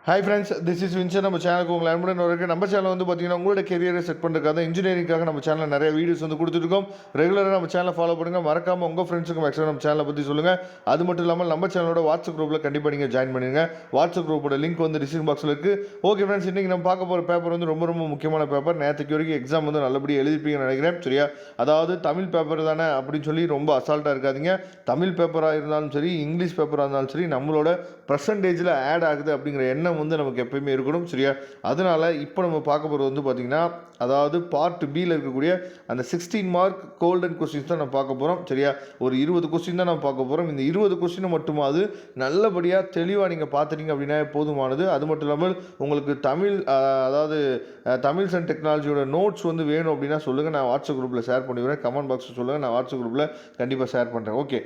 Hi friends, this is Vinson. நம்ம சேனலுக்கு உங்களை அன்புடன் வரவேற்கிறேன். நம்ம சேனல் வந்து பார்த்தீங்கன்னா உங்களோட கெரியரை செட் பண்ணுறதுக்காக இன்ஜினியரிங்காக நம்ம சேனலில் நிறைய வீடியோஸ் வந்து கொடுத்துருக்கோம். ரெகுலராக நம்ம சேனலை ஃபாலோ பண்ணுங்கள். மறக்காமல் உங்கள் ஃப்ரெண்ட்ஸுக்கும் மேக்ஸிமம் நம்ம சேனலை பற்றி சொல்லுங்கள். அது மட்டும் இல்லாமல் நம்ம சேனலோட வாட்ஸ்அப் குரூப்பில் கண்டிப்பாக நீங்கள் ஜாயின் பண்ணுங்கள். வாட்ஸ்அப் குரூப்போட லிங்க் வந்து டிஸ்கிரிப்ஷன் பாக்ஸில் இருக்குது. ஓகே ஃப்ரெண்ட்ஸ், இன்றைக்கி நம்ம பார்க்க போகிற பேப்பர் வந்து ரொம்ப ரொம்ப முக்கியமான பேப்பர். நேற்றுக்கு வரைக்கும் எக்ஸாம் வந்து நல்லபடியாக எழுதிப்பீங்கன்னு நினைக்கிறேன். சரியா? அதாவது தமிழ் பேப்பர் தானே அப்படின்னு சொல்லி ரொம்ப அசால்ட்டாக இருக்காதிங்க. தமிழ் பேப்பராக இருந்தாலும் சரி, இங்கிலீஷ் பேப்பராக இருந்தாலும் சரி, நம்மளோட பர்சன்டேஜில் ஆட் ஆகுது அப்படிங்கிற எண்ணம் வந்து நமக்கு எப்பயுமே இருக்கணும். சரியா? அதனால இப்போ நம்ம பார்க்க போகிறது வந்து பார்த்தீங்கன்னா, அதாவது பார்ட் பியில் இருக்கக்கூடிய அந்த 16 மார்க் கோல்டன் கொஸ்டின்ஸ் தான் நம்ம பார்க்க போகிறோம். சரியா? ஒரு 20 கொஸ்டின் தான் நம்ம பார்க்க போகிறோம். இந்த 20 கொஸ்டினை மட்டுமாவது நல்லபடியாக தெளிவாக நீங்கள் பார்த்துட்டீங்க அப்படின்னா போதுமானது. அது மட்டும் இல்லாமல் உங்களுக்கு தமிழ் அதாவது தமிழ்ஸ் அண்ட் டெக்னாலஜியோட நோட்ஸ் வந்து வேணும் அப்படின்னா சொல்லுங்கள். நான் வாட்ஸ்அப் குரூப்பில் ஷேர் பண்ணிவிடுறேன். கமெண்ட் பாக்ஸில் சொல்லுங்கள், நான் வாட்ஸ்அப் குரூப்பில் கண்டிப்பாக ஷேர் பண்ணுறேன். ஓகே,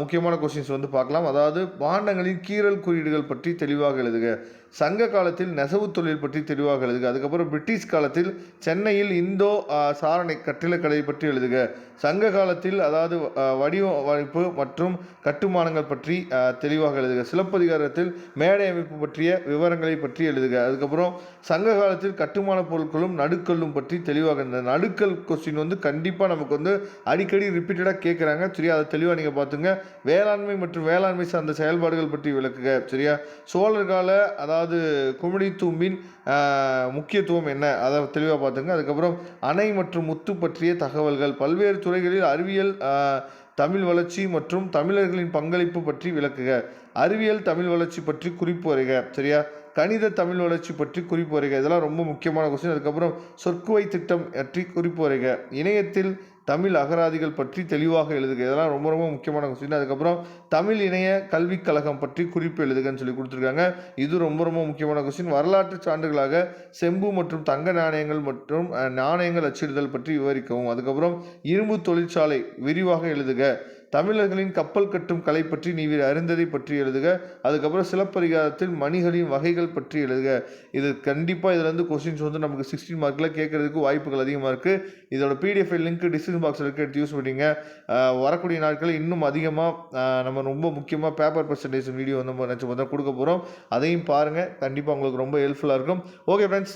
முக்கியமான கொஸ்டின்ஸ் வந்து பார்க்கலாம். அதாவது பாண்டங்களின் கீறல் குறியீடுகள் பற்றி தெளிவாக எழுதுக. சங்க காலத்தில் நெசவு தொழில் பற்றி தெளிவாக எழுதுக. அதுக்கப்புறம் பிரிட்டிஷ் காலத்தில் சென்னையில் இந்தோ சாரணை கட்டிடக்கலை பற்றி எழுதுக. சங்க காலத்தில் அதாவது வடிவமைப்பு மற்றும் கட்டுமானங்கள் பற்றி தெளிவாக எழுதுக. சிலப்பதிகாரத்தில் மேடை அமைப்பு பற்றிய விவரங்களை பற்றி எழுதுக. அதுக்கப்புறம் சங்க காலத்தில் கட்டுமான பொருட்களும் நடுக்கல்லும் பற்றி தெளிவாக. இந்த நடுக்கல் கொஸ்டின் வந்து கண்டிப்பாக நமக்கு வந்து அடிக்கடி ரிப்பீட்டடாக கேட்குறாங்க. சரியா? அதை தெளிவாக நீங்கள் பார்த்துங்க. வேளாண்மை மற்றும் வேளாண்மை சார்ந்த செயல்பாடுகள் பற்றி விளக்குக. சரியா? சோழர் கால அதாவது குமிழி தூம்பின் முக்கியத்துவம் என்ன, அதை தெளிவாக பார்த்துங்க. அதுக்கப்புறம் அணை மற்றும் முத்து பற்றிய தகவல்கள், பல்வேறு துறைகளில் அறிவியல் தமிழ் வளர்ச்சி மற்றும் தமிழர்களின் பங்களிப்பு பற்றி விளக்குக. அறிவியல் தமிழ் வளர்ச்சி பற்றி குறிப்பு வரைக. சரியா? கணித தமிழ் வளர்ச்சி பற்றி குறிப்பு வரைக. இதெல்லாம் ரொம்ப முக்கியமான கொஸ்டின். அதுக்கப்புறம் சொற்குவை திட்டம் பற்றி குறிப்பு வரைக. இணையத்தில் தமிழ் அகராதிகள் பற்றி தெளிவாக எழுதுக. இதெல்லாம் ரொம்ப ரொம்ப முக்கியமான கொஸ்டின். அதுக்கப்புறம் தமிழ் இணைய கல்விக் கழகம் பற்றி குறிப்பு எழுதுகன்னு சொல்லி கொடுத்துருக்காங்க. இது ரொம்ப ரொம்ப முக்கியமான கொஸ்டின். வரலாற்று சான்றுகளாக செம்பு மற்றும் தங்க நாணயங்கள் மற்றும் நாணயங்கள் அச்சிடுதல் பற்றி விவரிக்கவும். அதுக்கப்புறம் இரும்பு தொழிற்சாலை விரிவாக எழுதுக. தமிழர்களின் கப்பல் கட்டும் கலை பற்றி நீ அறிந்ததை பற்றி எழுதுக. அதுக்கப்புறம் சிலப்பதிகாரத்தில் மணிகளின் வகைகள் பற்றி எழுதுக. இது கண்டிப்பாக இதில் வந்து கொஸ்டின்ஸ் வந்து நமக்கு 16 மார்க்கில் கேட்கறதுக்கு வாய்ப்புகள் அதிகமாக இருக்குது. இதோட பிடிஎஃப் லிங்க் டிஸ்கிரிப்ஷன் பாக்ஸில் இருக்க எடுத்து யூஸ் பண்ணிங்க. வரக்கூடிய நாட்களில் இன்னும் அதிகமாக நம்ம ரொம்ப முக்கியமாக பேப்பர் பர்சன்டேஜ் வீடியோ வந்து நம்ம நினச்சி கொடுக்க போகிறோம். அதையும் பாருங்கள், கண்டிப்பாக உங்களுக்கு ரொம்ப ஹெல்ப்ஃபுல்லாக இருக்கும். Okay friends,